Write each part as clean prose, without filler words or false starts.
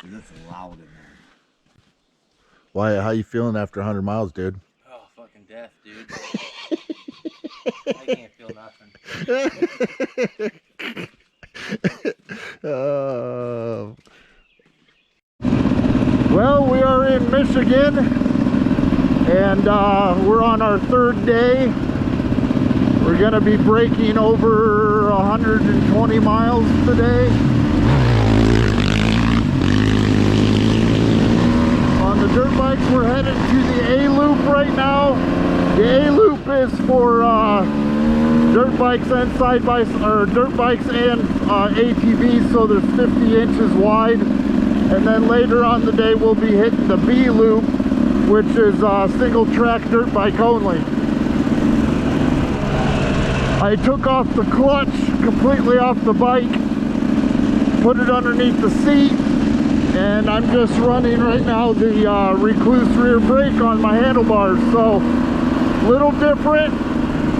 It's loud in there. Why? How you feeling after 100 miles, dude? Oh, fucking death, dude. I can't feel nothing. Well, we are in Michigan, and we're on our third day. We're going to be braking over 120 miles today. On the dirt bikes, we're headed to the A-Loop right now. The A-Loop is for dirt bikes and dirt bikes and ATVs, so there's 50 inches wide. And then later on the day, we'll be hitting the B-Loop, which is single track dirt bike only. I took off the clutch completely off the bike, put it underneath the seat, and I'm just running right now the Recluse rear brake on my handlebars. So, little different.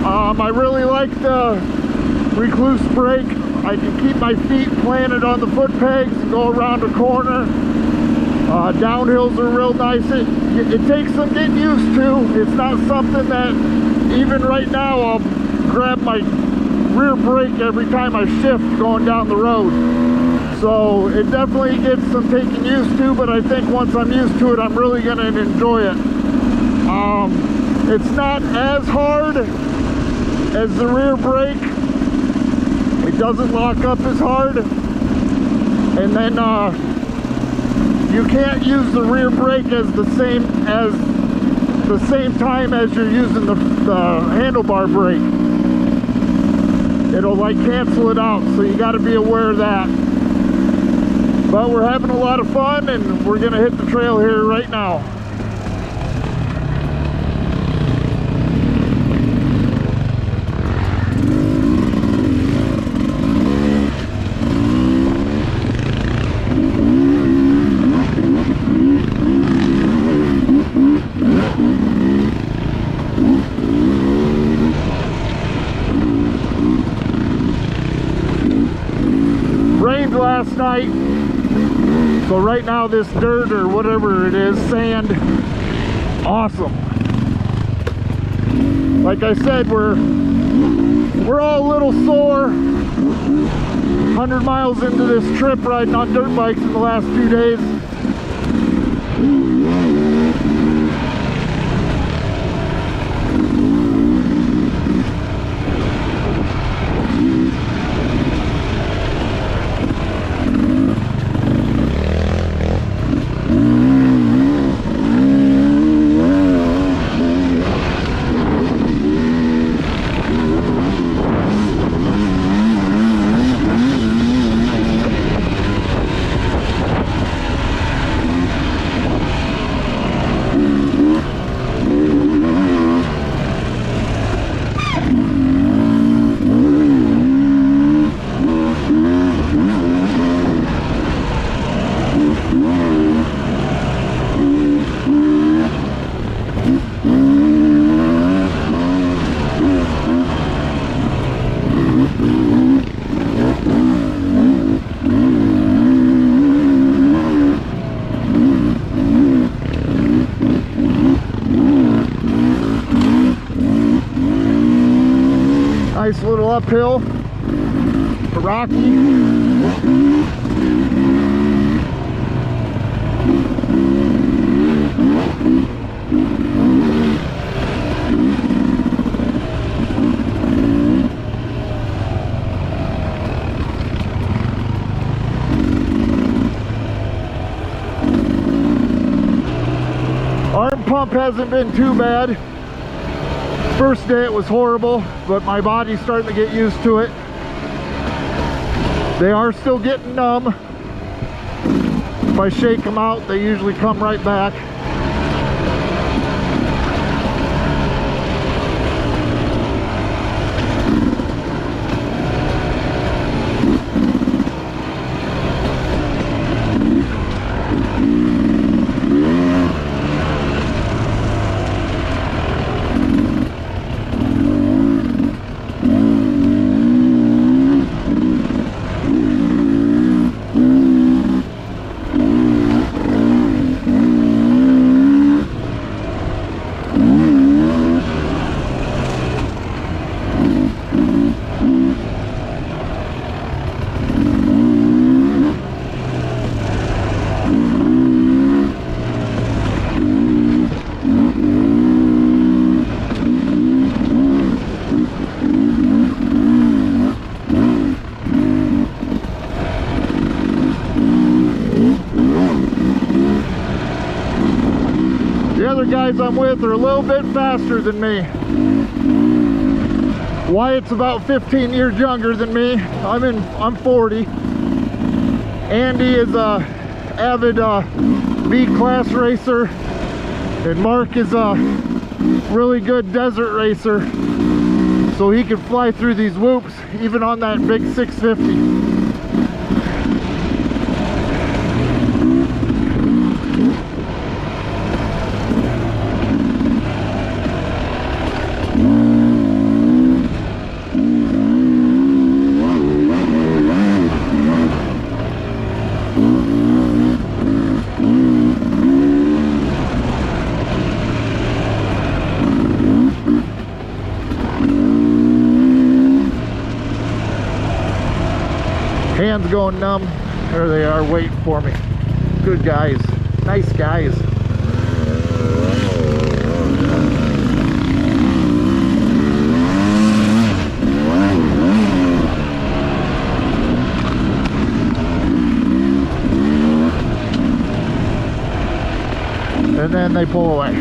I really like the Recluse brake. I can keep my feet planted on the foot pegs and go around a corner. Downhills are real nice. It takes some getting used to. It's not something that, even right now, I'll grab my rear brake every time I shift going down the road. So it definitely gets some taking used to, but I think once I'm used to it, I'm really going to enjoy it. It's not as hard as the rear brake. It doesn't lock up as hard. And then you can't use the rear brake as the same time as you're using the handlebar brake. It'll like cancel it out, so you got to be aware of that. But we're having a lot of fun, and we're gonna hit the trail here right now. Rained last night, so right now this dirt or whatever it is, sand, awesome. Like I said, we're all a little sore. 100 miles into this trip riding on dirt bikes in the last 2 days. Nice little uphill, rocky. Arm pump hasn't been too bad. First day it was horrible, but my body's starting to get used to it. They are still getting numb. If I shake them out, they usually come right back. guys I'm with are a little bit faster than me. Wyatt's about 15 years younger than me. I'm 40. Andy is a avid B-class racer, and Mark is a really good desert racer, so he can fly through these whoops even on that big 650. Hands going numb. There they are waiting for me. Good guys. Nice guys. And then they pull away.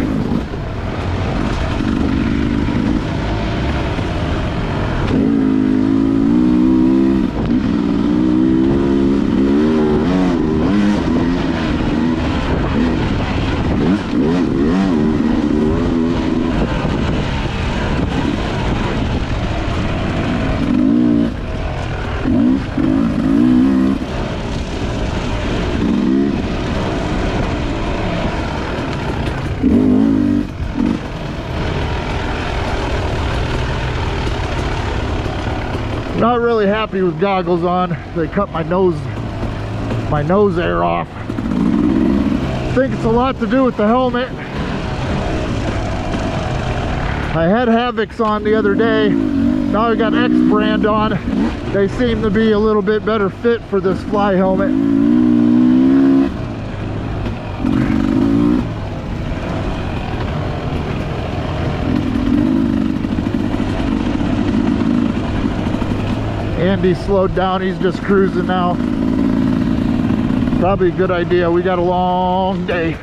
Not really happy with goggles on. They cut my nose air off. I think it's a lot to do with the helmet. I had Havocs on the other day. Now I got X brand on. They seem to be a little bit better fit for this fly helmet. Andy slowed down, he's just cruising now. Probably a good idea, we got a long day.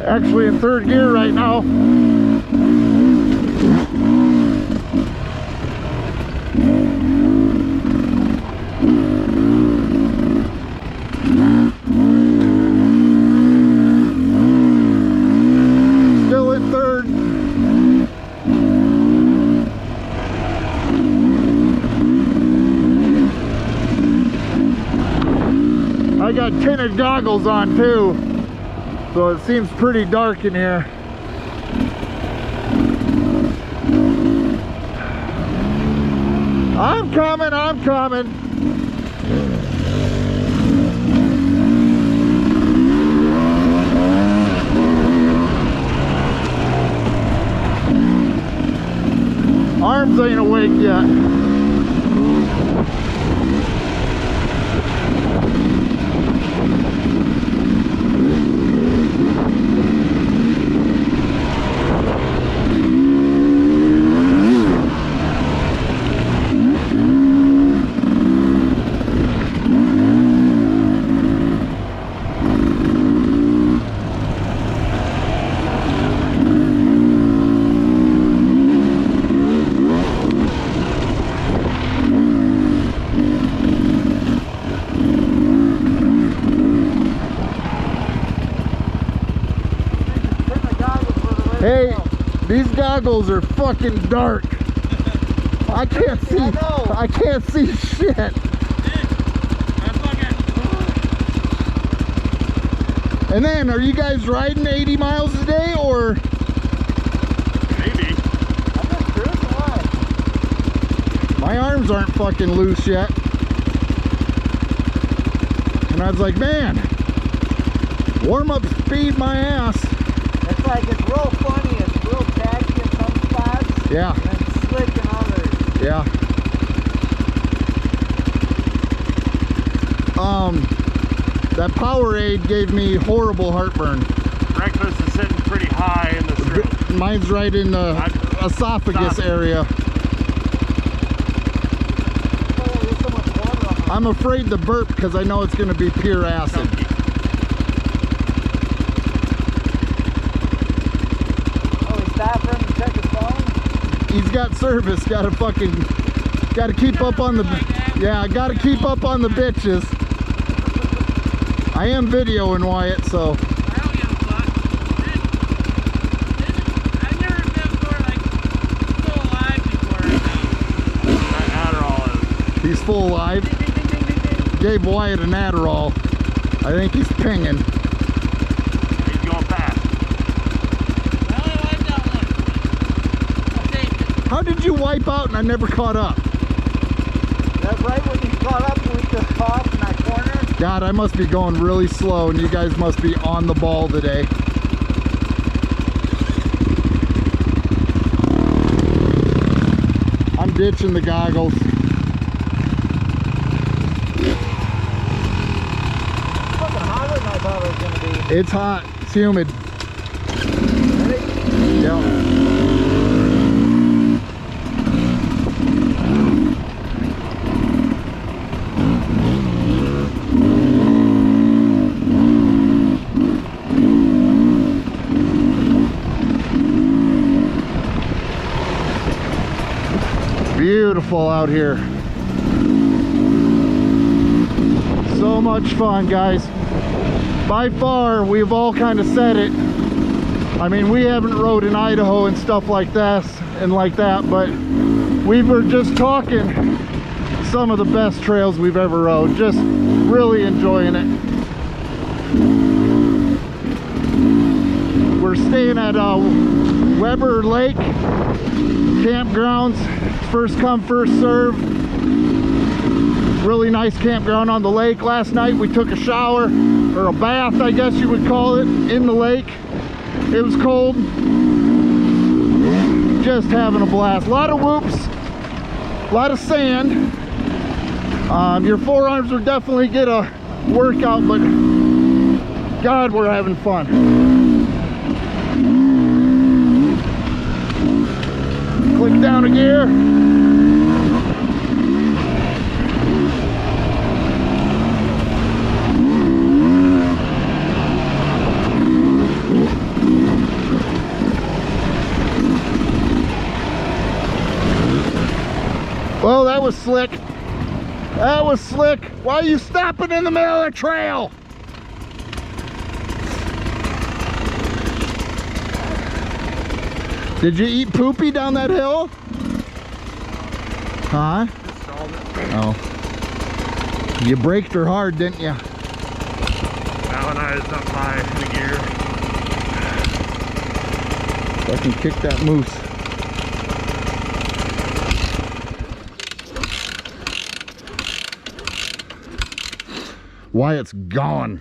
Actually in third gear right now. Still in third. I got tinted goggles on too, so it seems pretty dark in here. I'm coming, I'm coming. Arms ain't awake yet. Hey, these goggles are fucking dark. I can't see. I can't see shit. And then, are you guys riding 80 miles a day, or? Maybe. I'm just cruising along. My arms aren't fucking loose yet. And I was like, man, warm up speed my ass. It's like, it's real funny. It's real catchy in some spots. Yeah. And then slick in others. Yeah. That Powerade gave me horrible heartburn. Breakfast is sitting pretty high in the throat. Mine's right in the esophagus area. Oh, there's so much water on I'm afraid to burp because I know it's going to be pure acid. Oh, he stopped for him to check his phone? He's got service. Got to keep up on the, yeah, got to keep up on the bitches. I am videoing Wyatt, so. I don't give a fuck. I've never been full alive before. That Adderall is. He's full alive. Gave Wyatt an Adderall. I think he's pinging. He's going fast. I only wiped out once. I'll take it. How did you wipe out and I never caught up? That's right when you caught up and we just off in that corner. God, I must be going really slow and you guys must be on the ball today. I'm ditching the goggles. It's fucking hotter than I thought it was going to be. It's hot. It's humid. Ready? Yeah. Beautiful out here. So much fun, guys. By far, we've all kind of said it. I mean, we haven't rode in Idaho and stuff like that, but we were just talking some of the best trails we've ever rode. Just really enjoying it. We're staying at Weber Lake campgrounds. First come, first serve. Really nice campground on the lake. Last night we took a shower, or a bath I guess you would call it, in the lake. It was cold. Just having a blast. A lot of whoops, a lot of sand. Your forearms would definitely get a workout, but God, we're having fun. Click down a gear. Well, that was slick. That was slick. Why are you stopping in the middle of the trail? Did you eat poopy down that hill? Huh? Oh. You braked her hard, didn't you? Galvanized up high in the gear. Fucking kick that moose. Wyatt's gone.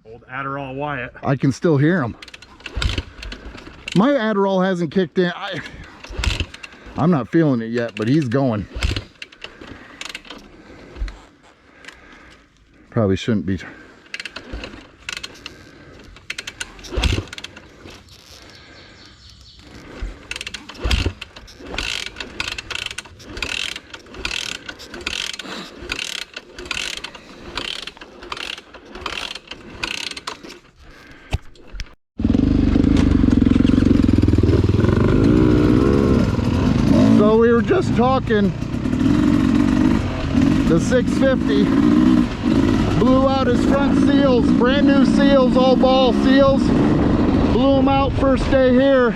Old Adderall Wyatt. I can still hear him. My Adderall hasn't kicked in. I'm not feeling it yet, but he's going. Probably shouldn't be. So we were just talking, the 650 blew out his front seals, brand new seals, all ball seals, blew them out first day here.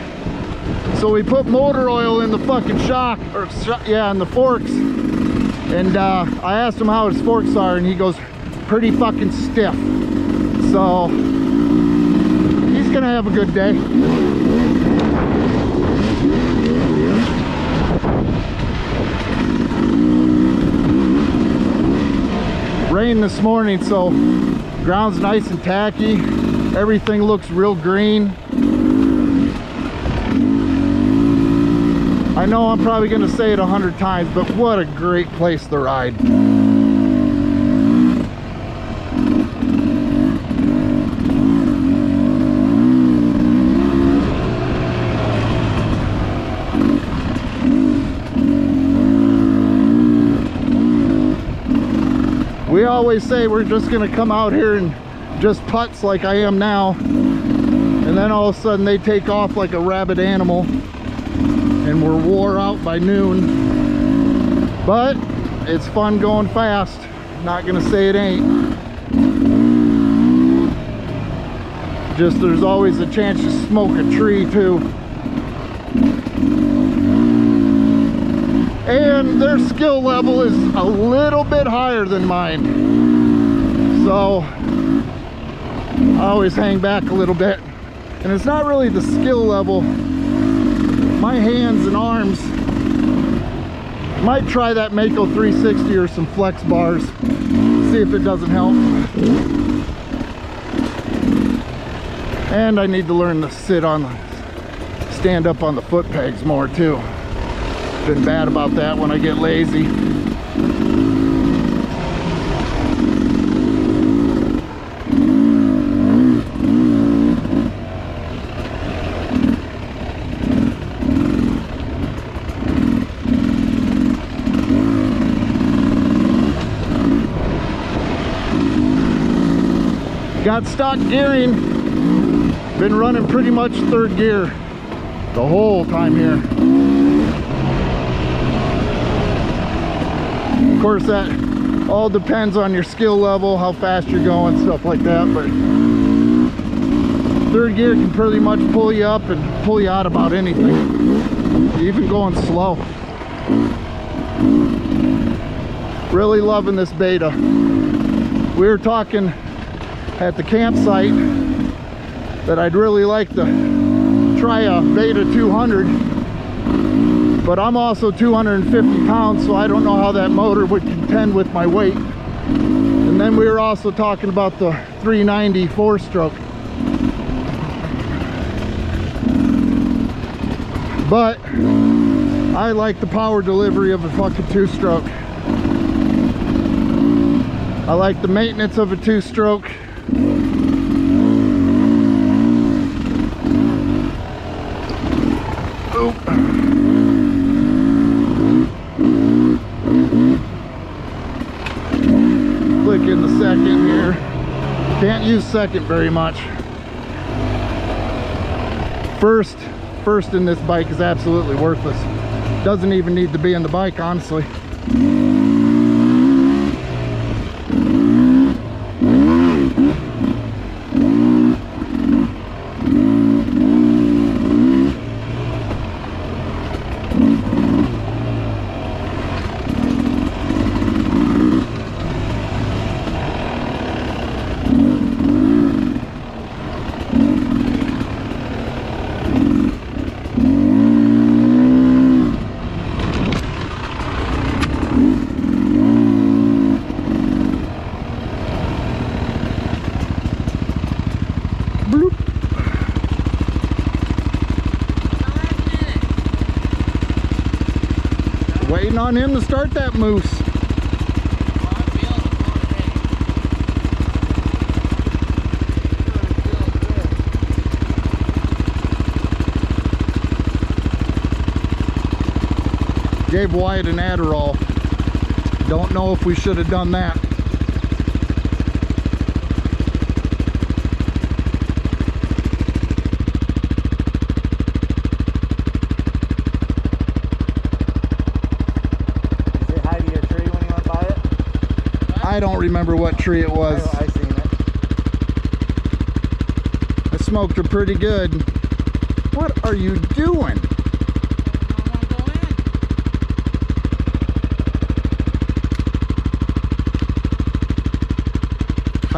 So So we put motor oil in the fucking shock, or yeah, in the forks. And I asked him how his forks are, and he goes, pretty fucking stiff. So he's gonna have a good day. Rain this morning, so ground's nice and tacky. Everything looks real green. I know I'm probably gonna say it 100 times, but what a great place to ride. We always say we're just gonna come out here and just putts like I am now, and then all of a sudden they take off like a rabid animal and we're wore out by noon. But it's fun going fast, not gonna say it ain't. Just there's always a chance to smoke a tree too. And their skill level is a little bit higher than mine, so I always hang back a little bit. And it's not really the skill level, my hands and arms. Might try that Mako 360 or some flex bars, see if it doesn't help. And I need to learn to stand up on the foot pegs more too. Been bad about that when I get lazy. Got stock gearing. Been running pretty much third gear the whole time here. Of course, that all depends on your skill level, how fast you're going, stuff like that, but third gear can pretty much pull you up and pull you out about anything, even going slow. Really loving this Beta. We were talking at the campsite that I'd really like to try a Beta 200. But I'm also 250 pounds, so I don't know how that motor would contend with my weight. And then we were also talking about the 390 4-stroke. But I like the power delivery of a fucking 2-stroke. I like the maintenance of a 2-stroke. Click in the second here. Can't use second very much. First in this bike is absolutely worthless. Doesn't even need to be in the bike, honestly. Waiting on him to start that moose. Gave Wyatt an Adderall. Don't know if we should have done that. I don't remember what tree it was. I seen it. I smoked her pretty good. What are you doing?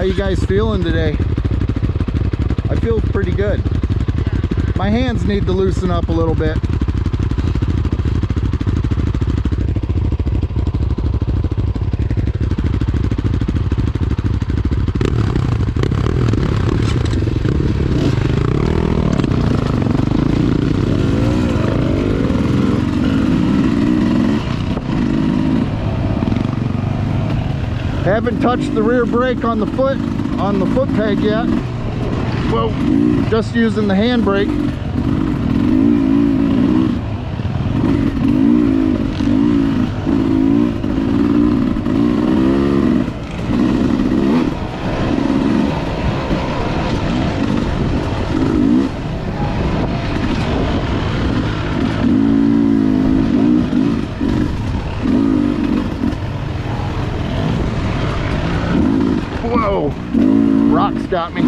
you guys feeling today? I feel pretty good. My hands need to loosen up a little bit. Haven't touched the rear brake on the foot peg yet. Well, just using the handbrake. Whoa, rocks got me.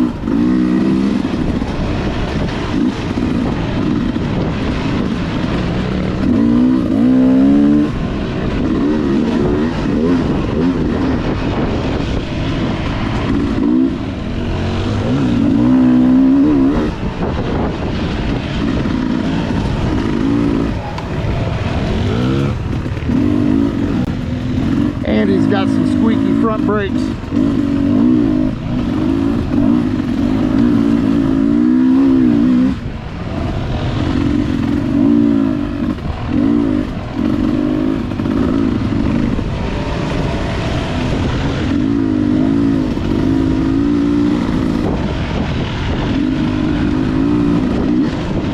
And he's got some squeaky front brakes.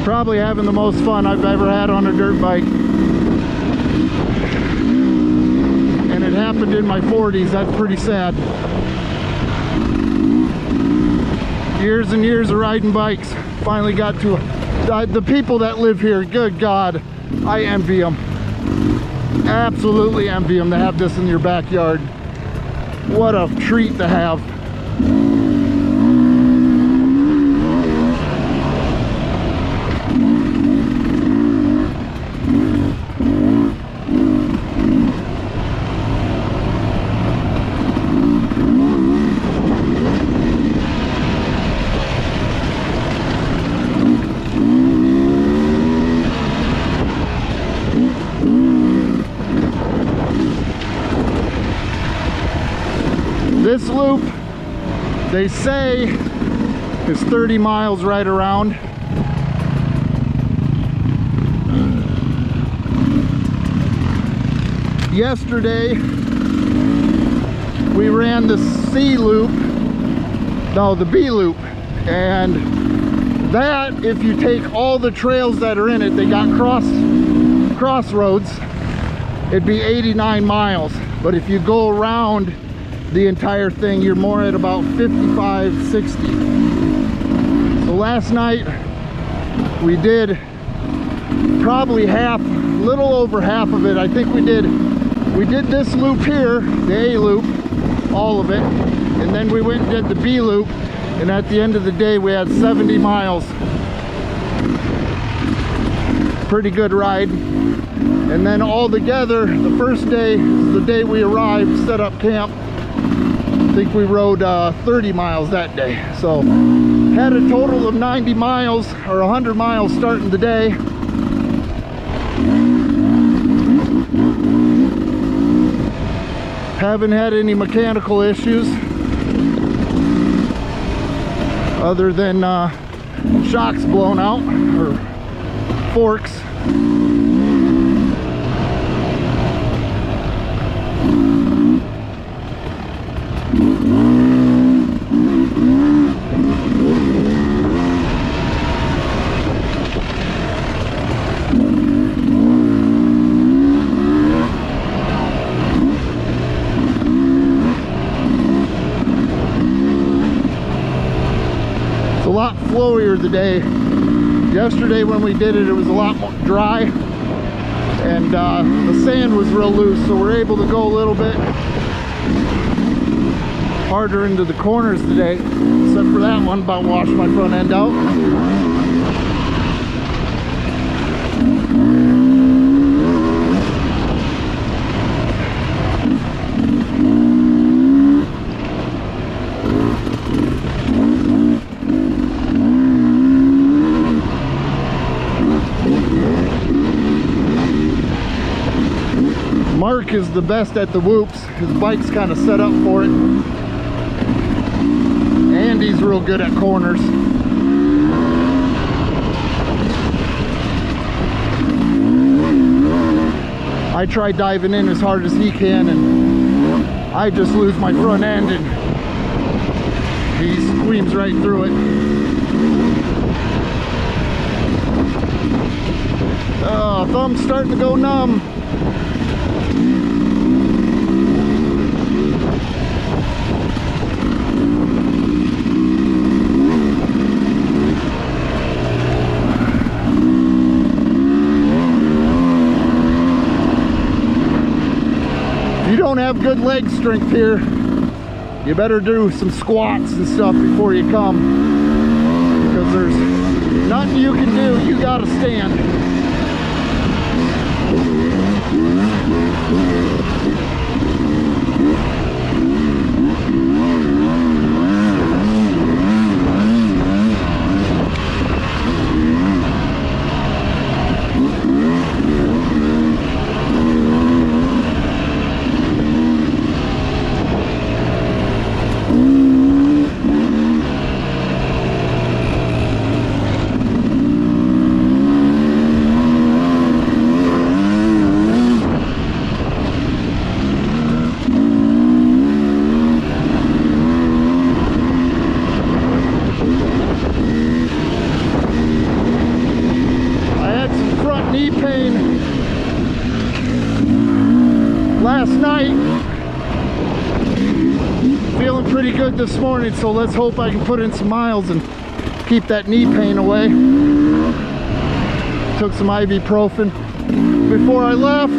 Probably having the most fun I've ever had on a dirt bike. And it happened in my 40s. That's pretty sad. Years and years of riding bikes. Finally got to the people that live here. Good God, I envy them. Absolutely envy them to have this in your backyard. What a treat to have. This loop, they say, is 30 miles right around. Yesterday, we ran the C loop, no, the B loop, and that, if you take all the trails that are in it, they got crossroads, it'd be 89 miles. But if you go around the entire thing, you're more at about 55, 60. So last night we did probably half, little over half of it. I think we did this loop here, the A loop, all of it, and then we went and did the B loop, and at the end of the day we had 70 miles. Pretty good ride. And then all together, the first day, the day we arrived, set up camp, I think we rode 30 miles that day. So had a total of 90 miles or 100 miles starting the day. Haven't had any mechanical issues other than shocks blown out or forks. A lot flowier today. Yesterday when we did it, it was a lot more dry, and the sand was real loose, so we're able to go a little bit harder into the corners today, except for that one. About washed my front end out. Mark is the best at the whoops. His bike's kind of set up for it. And he's real good at corners. I try diving in as hard as he can, and I just lose my front end, and he squeams right through it. Thumb's starting to go numb. If you don't have good leg strength here, you better do some squats and stuff before you come, because there's nothing you can do. You gotta stand. Knee pain last night. Feeling pretty good this morning, so let's hope I can put in some miles and keep that knee pain away. Took some ibuprofen before I left.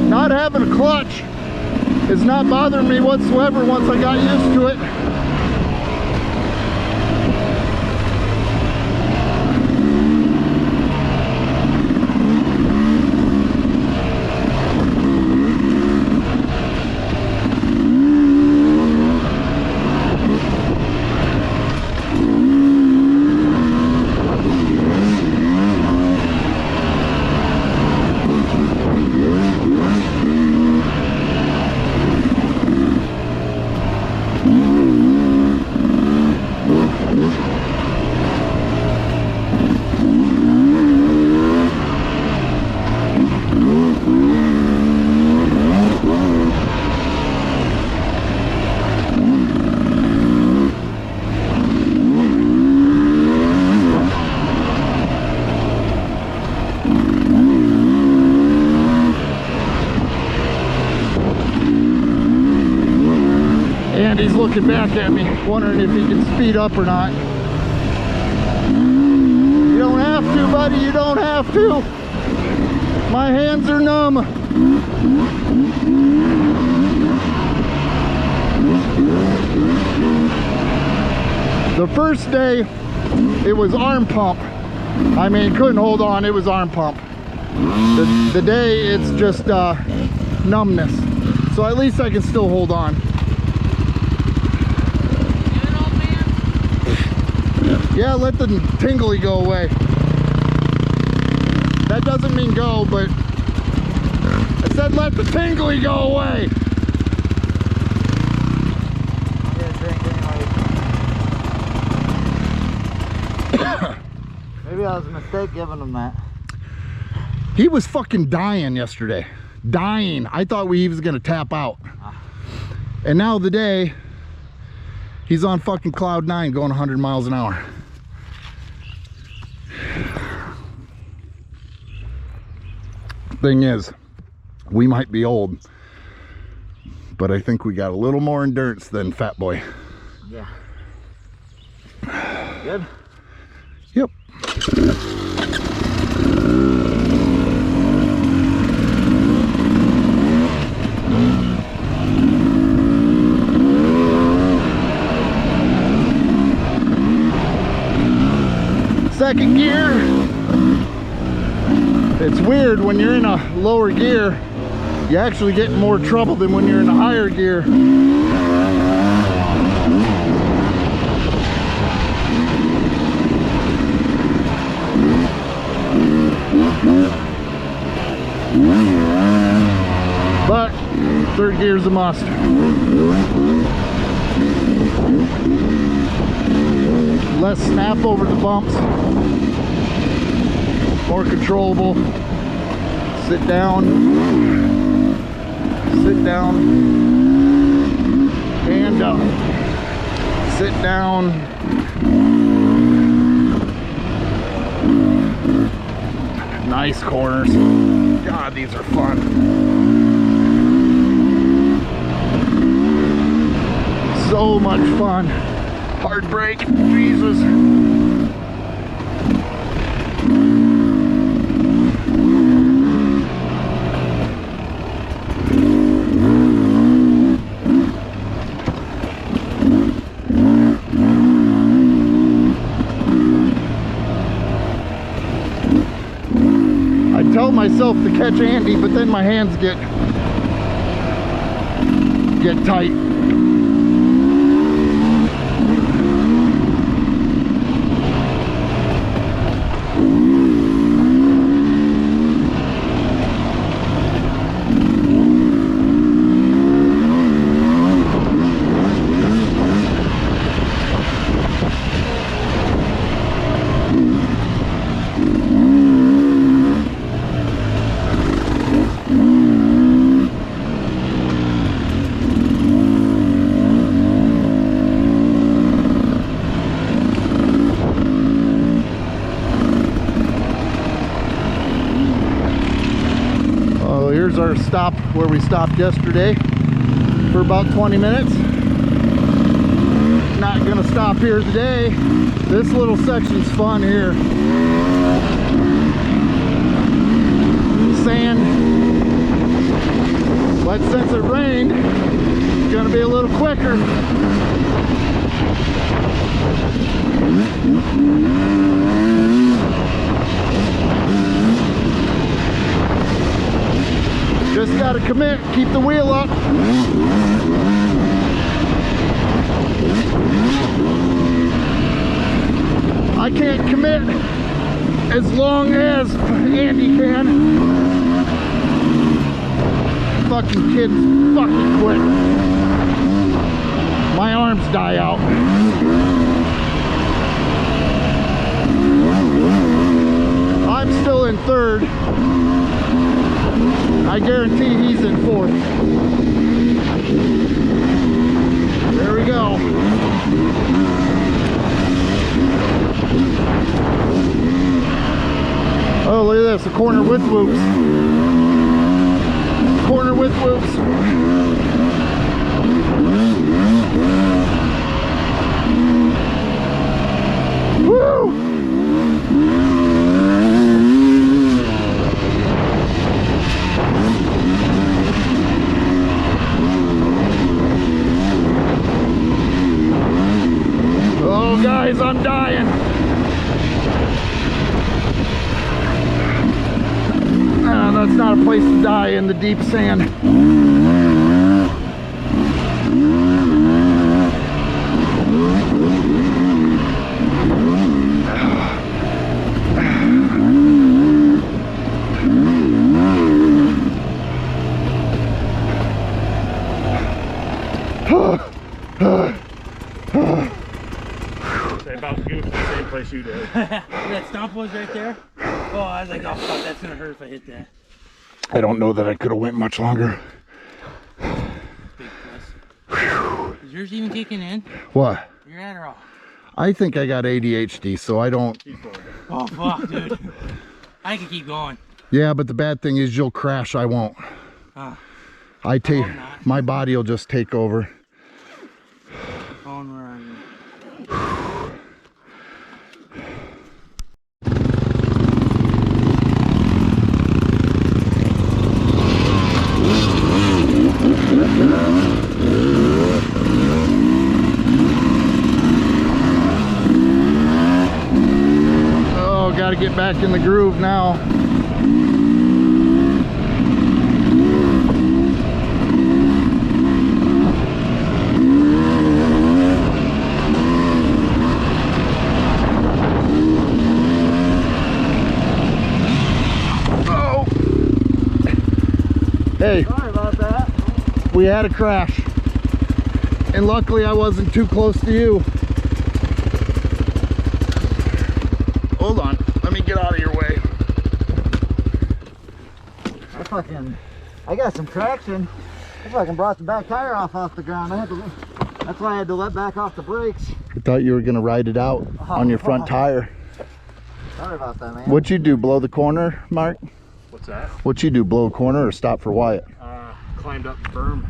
Not having a clutch is not bothering me whatsoever once I got used to it. And he's looking back at me, wondering if he can speed up or not. You don't have to, buddy, you don't have to. My hands are numb. The first day, it was arm pump. I mean, couldn't hold on, it was arm pump. The day, it's just numbness. So at least I can still hold on. Yeah, let the tingly go away. That doesn't mean go, but I said let the tingly go away. I'm gonna drink anyway. Maybe that was a mistake giving him that. He was fucking dying yesterday. Dying. I thought he was gonna tap out. And now the day, he's on fucking cloud 9 going 100 miles an hour. Thing is, we might be old, but I think we got a little more endurance than Fat Boy. Yeah. Good? Yep. Second gear. It's weird when you're in a lower gear, You actually get in more trouble than when you're in a higher gear. But third gear's a must. Less snap over the bumps, more controllable. Sit down, and up, sit down, nice corners. God, these are fun. So much fun. Hard brake, Jesus. I tell myself to catch Andy, but then my hands get tight. Here's our stop where we stopped yesterday for about 20 minutes. Not gonna stop here today. This little section's fun here. Sand. But since it rained, it's gonna be a little quicker. Just gotta commit, keep the wheel up. I can't commit as long as Andy can. Fucking kids fucking quick. My arms die out. I'm still in third. I guarantee he's in fourth. There we go. Oh, look at this, a corner with whoops. Corner with whoops. Woo! Oh, guys, I'm dying. That's not a place to die in the deep sand. Say about to go to the same place you did. That stump was right there. Oh, I was like, oh fuck, that's gonna hurt if I hit that. I don't know that I could have went much longer. Big plus. Is yours even kicking in? What? Your Adderall. I think I got ADHD, so I don't. Oh fuck, dude. I can keep going. Yeah, but the bad thing is you'll crash. I won't. I take my body will just take over. Phone, where are you? Oh, gotta get back in the groove now. Hey, Sorry about that. we had a crash. And luckily I wasn't too close to you. Hold on, let me get out of your way. I got some traction. I fucking brought the back tire off the ground. That's why I had to let back off the brakes. I thought you were gonna ride it out on your front tire. Sorry about that, man. What'd you do, blow the corner, Mark? What's that? What'd you do, blow a corner or stop for Wyatt? Climbed up the berm.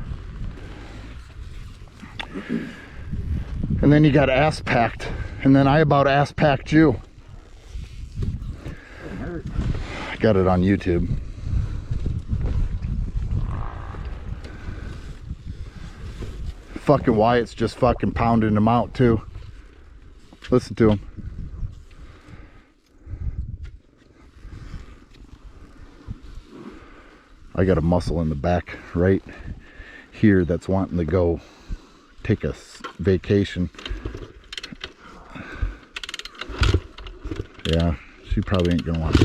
And then you got ass packed. And then I about ass packed you. I got it on YouTube. Fucking Wyatt's just fucking pounding him out too. Listen to him. I got a muscle in the back right here that's wanting to go take a vacation. Yeah, she probably ain't gonna want to.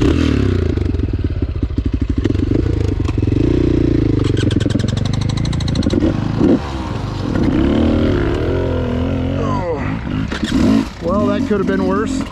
Well, that could have been worse.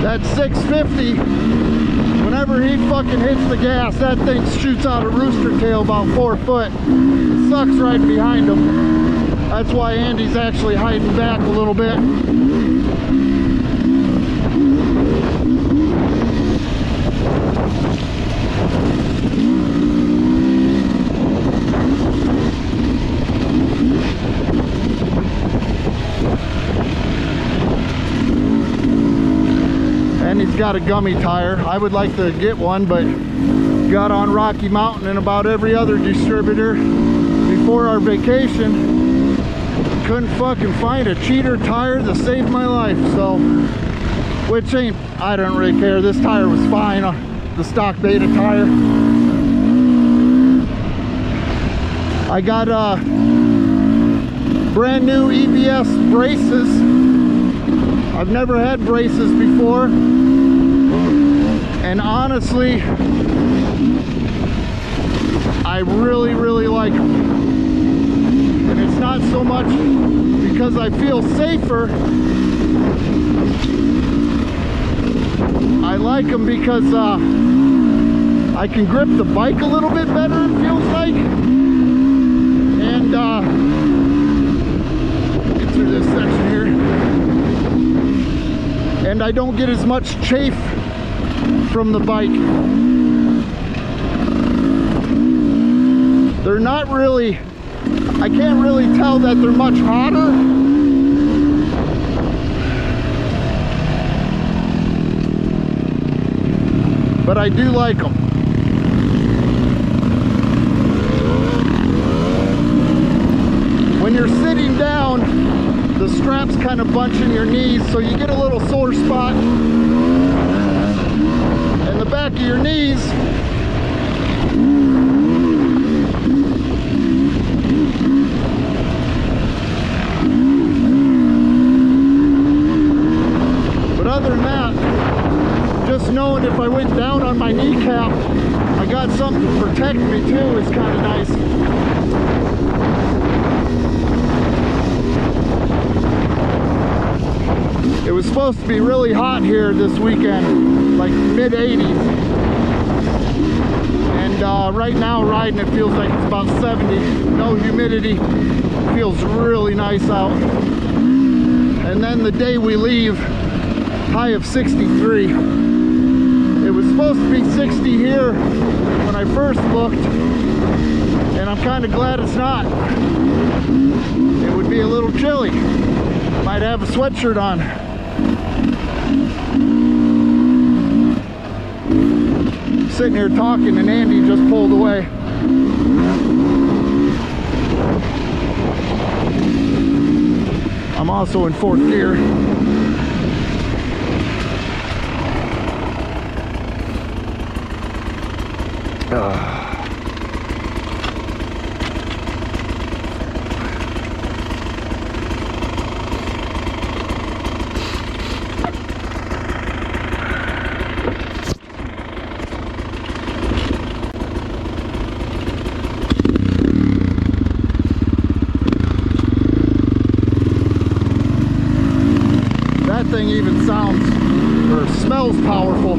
That 650, whenever he fucking hits the gas, that thing shoots out a rooster tail about 4 foot. It sucks right behind him. That's why Andy's actually hiding back a little bit. And he's got a gummy tire. I would like to get one, but got on Rocky Mountain and about every other distributor before our vacation. Couldn't fucking find a cheater tire that saved my life, so, which ain't, I don't really care. This tire was fine, the stock beta tire. I got brand new EBS braces. I've never had braces before, and honestly, I really like them. And it's not so much because I feel safer. I like them because I can grip the bike a little bit better, it feels like. And get through this section here. And I don't get as much chafe from the bike. They're not really, I can't really tell that they're much hotter. But I do like them. When you're sitting down, the straps kind of bunch in your knees, so you get a little sore spot. knowing if I went down on my kneecap, I got something to protect me too is kind of nice. It was supposed to be really hot here this weekend, like mid-80s. And right now riding it feels like it's about 70. No humidity. Feels really nice out. And then the day we leave, high of 63. It was supposed to be 60 here when I first looked, and I'm kind of glad it's not. It would be a little chilly. Might have a sweatshirt on. Sitting here talking and Andy just pulled away. I'm also in fourth gear. That thing even sounds or smells powerful.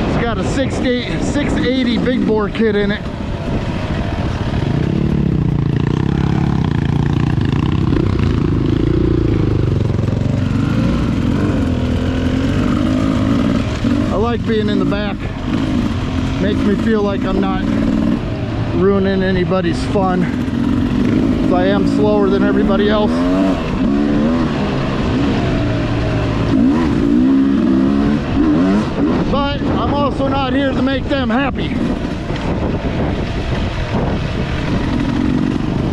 It's got a 680 big bore kit in it. I like being in the back. Makes me feel like I'm not ruining anybody's fun, 'cause I am slower than everybody else. But I'm also not here to make them happy.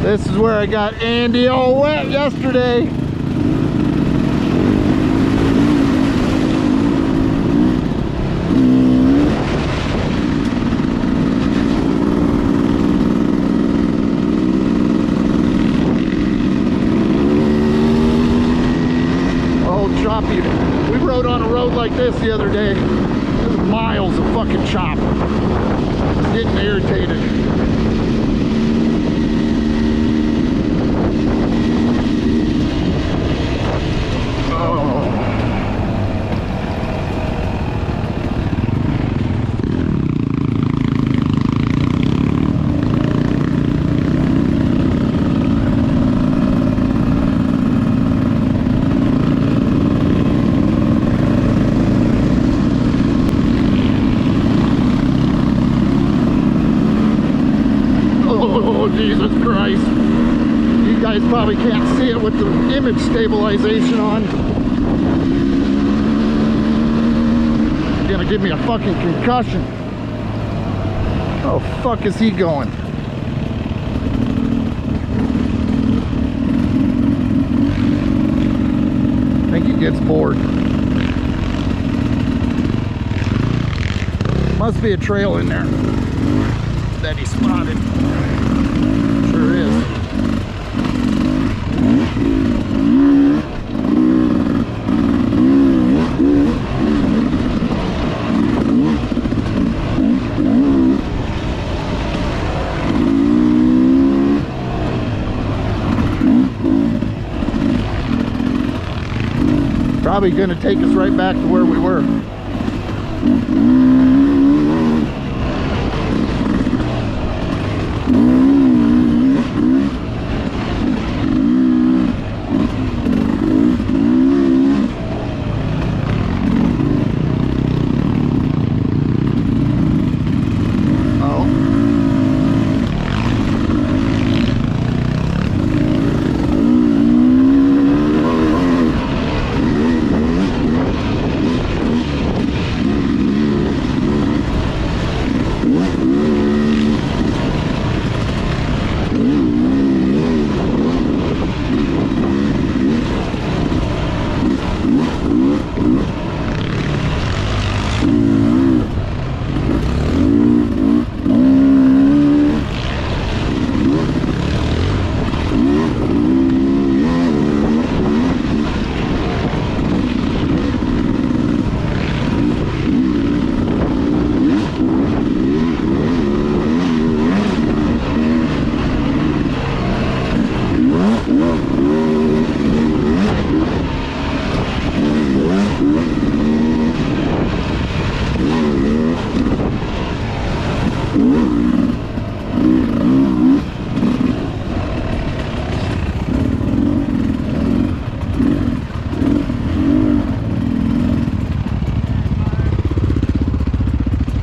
This is where I got Andy all wet yesterday. Oh, choppy. We rode on a road like this the other day. Miles of fucking chop. It's getting irritated. Jesus Christ. You guys probably can't see it with the image stabilization on. It's gonna give me a fucking concussion. Oh, fuck is he going? I think he gets bored. Must be a trail in there that he spotted. Sure is. Probably going to take us right back to where we were.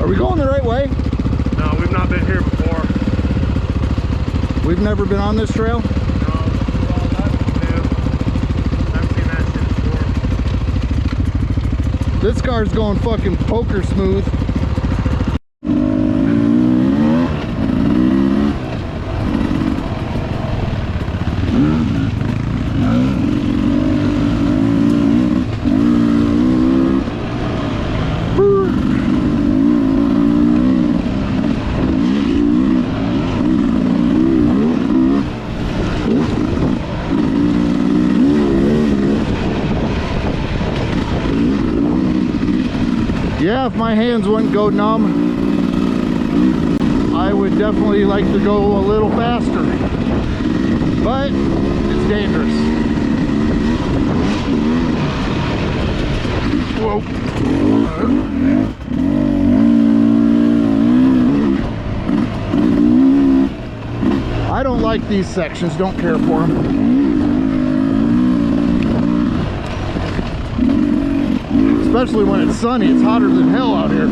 Are we going the right way? No, we've not been here before. We've never been on this trail? No, well, that's new. Never seen that shit before. This car's going fucking poker smooth. Yeah, if my hands wouldn't go numb, I would definitely like to go a little faster, but it's dangerous. Whoa. I don't like these sections, don't care for them. Especially when it's sunny, it's hotter than hell out here.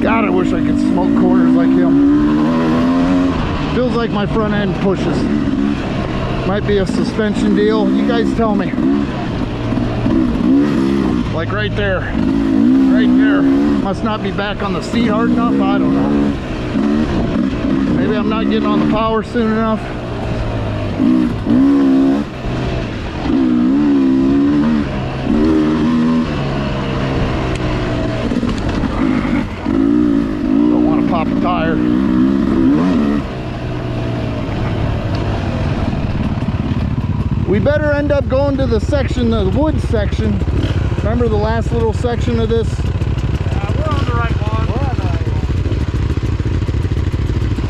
God, I wish I could smoke corners like him. Feels like my front end pushes. Might be a suspension deal. You guys tell me. Like right there. Right there. Must not be back on the seat hard enough. I don't know. Maybe I'm not getting on the power soon enough. Pop a tire. We better end up going to the section, the wood section. Remember the last little section of this? We're on the right one. We're on the right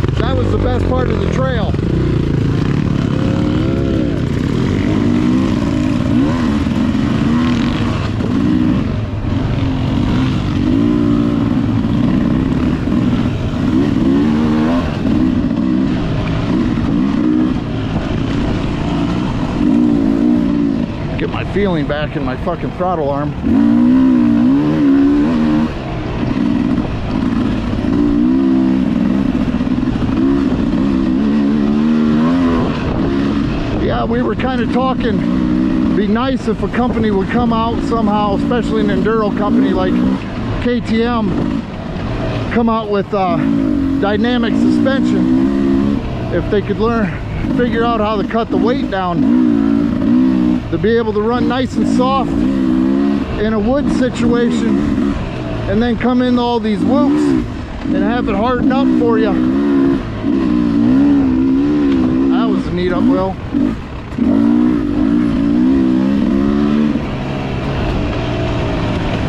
one. That was the best part of the trail. Get my feeling back in my fucking throttle arm. Yeah, we were kind of talking, it'd be nice if a company would come out somehow, especially an enduro company like KTM, come out with dynamic suspension. If they could figure out how to cut the weight down, to be able to run nice and soft in a wood situation, and then come into all these whoops and have it harden up for you. That was a neat up wheel.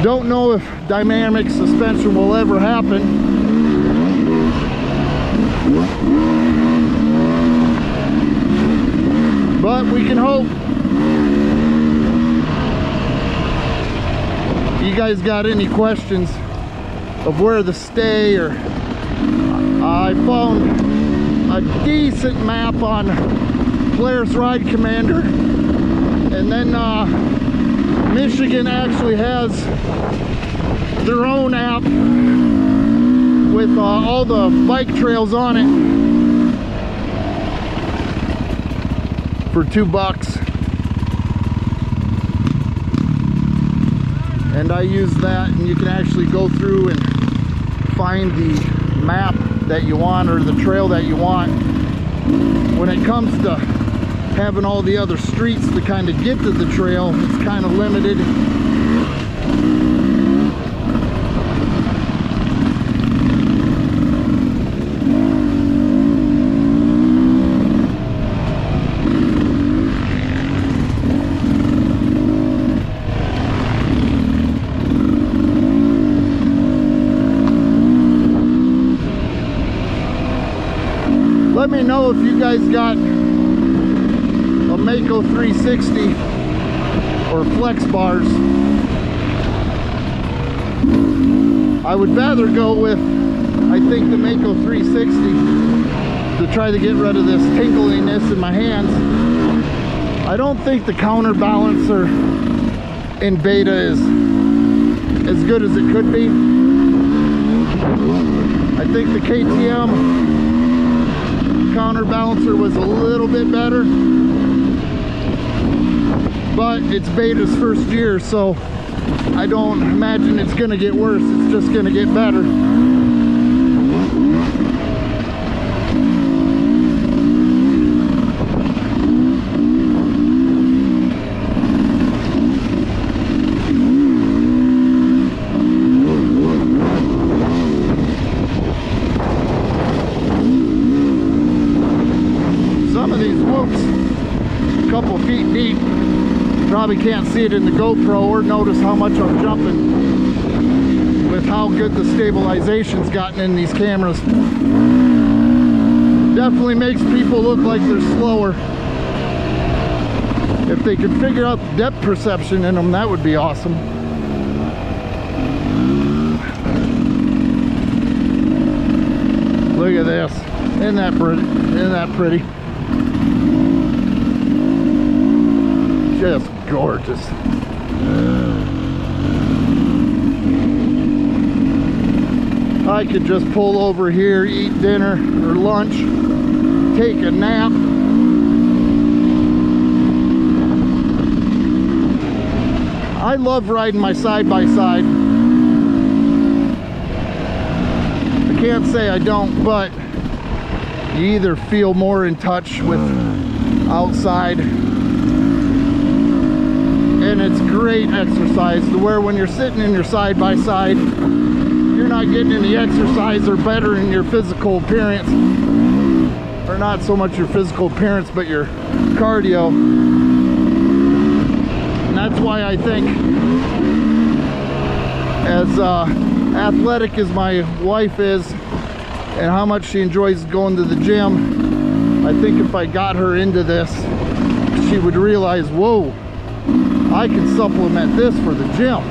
Don't know if dynamic suspension will ever happen. But we can hope. You guys got any questions of where to stay, or I found a decent map on Polaris Ride Commander, and then Michigan actually has their own app with all the bike trails on it for $2. And I use that, and you can actually go through and find the map that you want, or the trail that you want. When it comes to having all the other streets to kind of get to the trail, it's kind of limited. Let me know if you guys got a Mako 360 or flex bars. I would rather go with, I think, the Mako 360 to try to get rid of this tingliness in my hands. I don't think the counterbalancer in beta is as good as it could be. I think the KTM counterbalancer was a little bit better, but it's beta's first year, so I don't imagine it's gonna get worse. It's just gonna get better. Couple feet deep. Probably can't see it in the GoPro or notice how much I'm jumping with how good the stabilization's gotten in these cameras. Definitely makes people look like they're slower. If they could figure out the depth perception in them, that would be awesome. Look at this. Isn't that pretty? Isn't that pretty? Just gorgeous. I could just pull over here, eat dinner or lunch, take a nap. I love riding my side-by-side. I can't say I don't, but you either feel more in touch with outside, and it's great exercise to where when you're sitting in your side-by-side, you're not getting any exercise or better in your physical appearance, or not so much your physical appearance but your cardio. And that's why I think, as athletic as my wife is and how much she enjoys going to the gym, I think if I got her into this, she would realize, whoa, I can supplement this for the gym.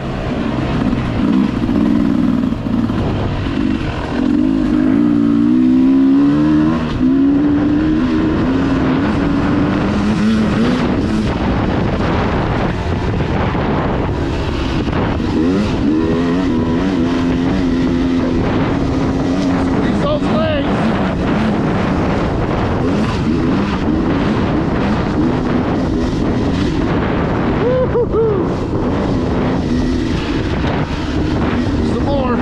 Squeeze those legs. Some more.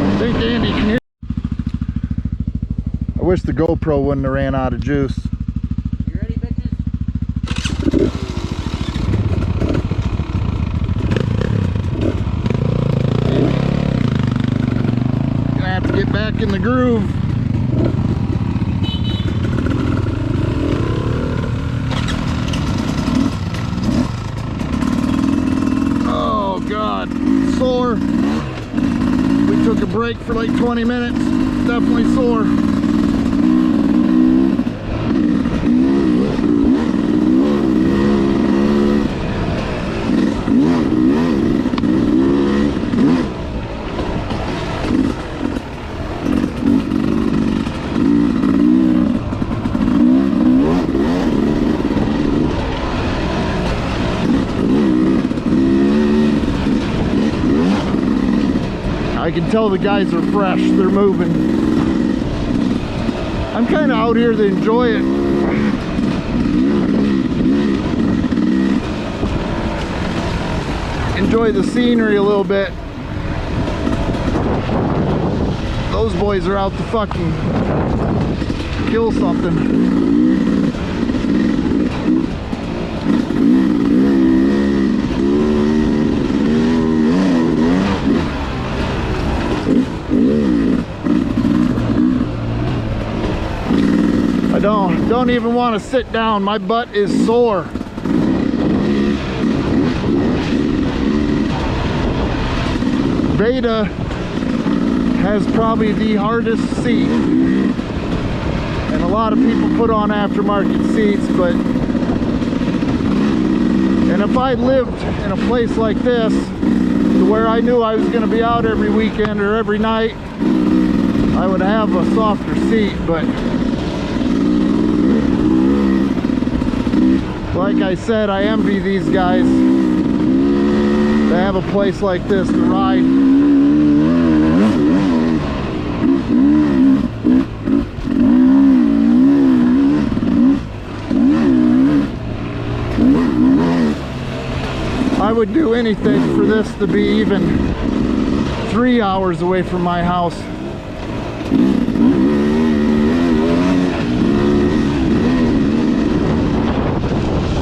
I think Andy can hear. I wish the GoPro wouldn't have ran out of juice. You ready, bitches? Gonna have to get back in the groove. Oh God, sore. We took a break for like 20 minutes. Definitely sore. I can tell the guys are fresh, they're moving. I'm kind of out here to enjoy it. Enjoy the scenery a little bit. Those boys are out to fucking kill something. Don't even want to sit down. My butt is sore. Beta has probably the hardest seat, and a lot of people put on aftermarket seats, and if I lived in a place like this to where I knew I was going to be out every weekend or every night, I would have a softer seat. But like I said, I envy these guys to have a place like this to ride. I would do anything for this to be even 3 hours away from my house.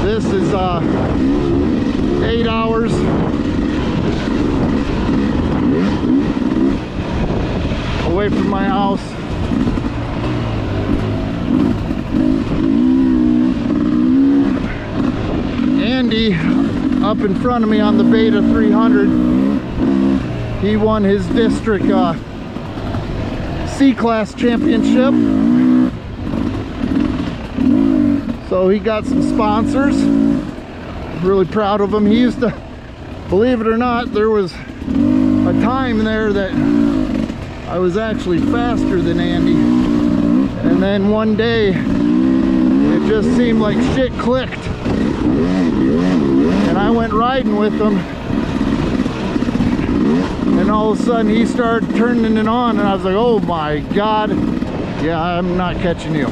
This is 8 hours. Away from my house. Andy, up in front of me on the Beta 300, he won his district C-Class championship. So he got some sponsors. Really proud of him. He used to, believe it or not, there was a time there that I was actually faster than Andy. And then one day, it just seemed like shit clicked. And I went riding with him. And all of a sudden, he started turning it on. And I was like, oh my God. Yeah, I'm not catching you.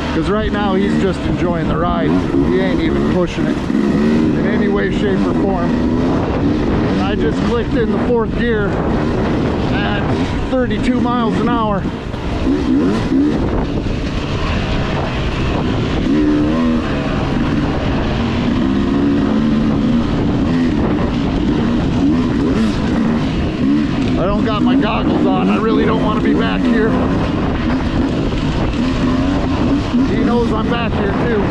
Because right now he's just enjoying the ride. He ain't even pushing it in any way, shape, or form. And I just clicked in the 4th gear at 32 miles an hour. I don't got my goggles on. I really don't want to be back here. He knows I'm back here too.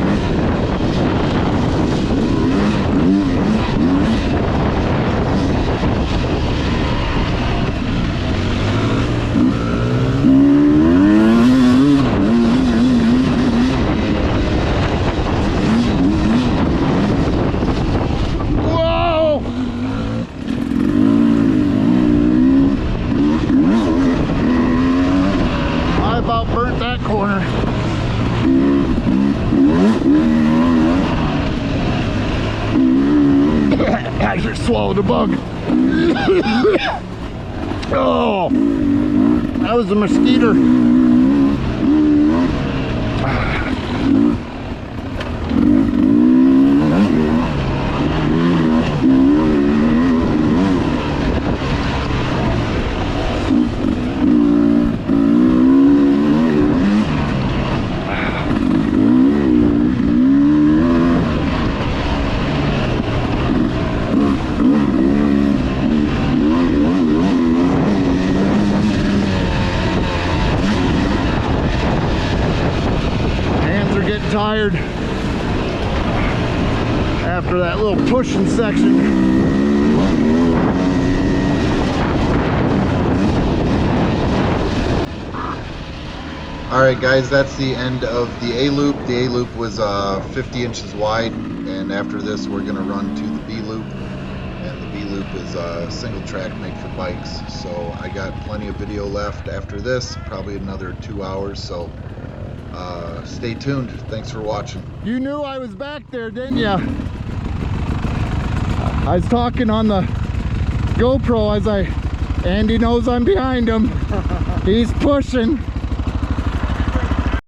Whoa! I about burnt that corner. I just swallowed a bug. Oh, that was a mosquito. Tired after that little pushing section. Alright guys, that's the end of the A-loop. The A-loop was 50 inches wide, and after this we're going to run to the B-loop. And the B-loop is a single track made for bikes. So I got plenty of video left after this, probably another 2 hours. So stay tuned. Thanks for watching. You knew I was back there, didn't ya? I was talking on the GoPro as Andy knows I'm behind him. He's pushing.